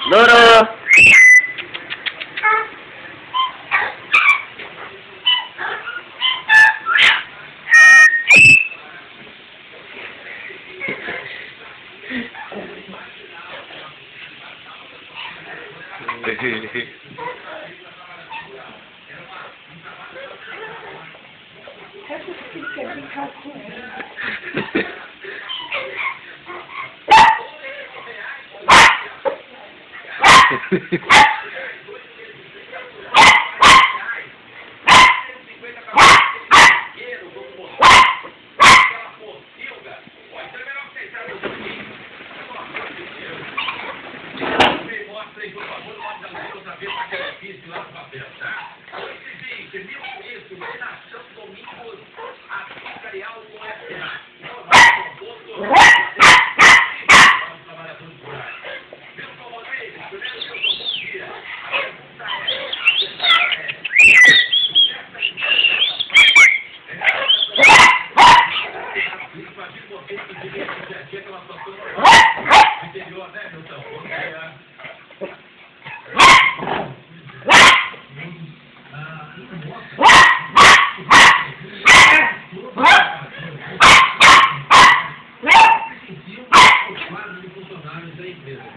Loro! Essa que quer brincar com ela.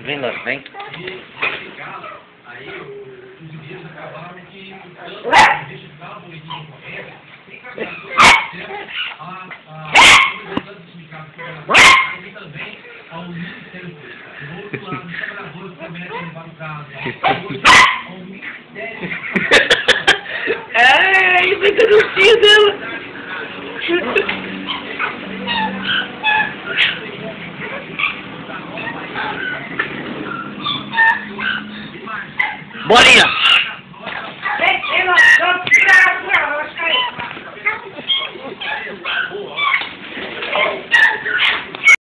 Vem lá, vem. Aí os indígenas acabaram que identificavam o concorrência, a sindicatos e também ao Ministério Público. Do outro lado, os trabalhadores cometem levar o caso ao Ministério Público. Ai, vai ter o tio dela. Bolinha!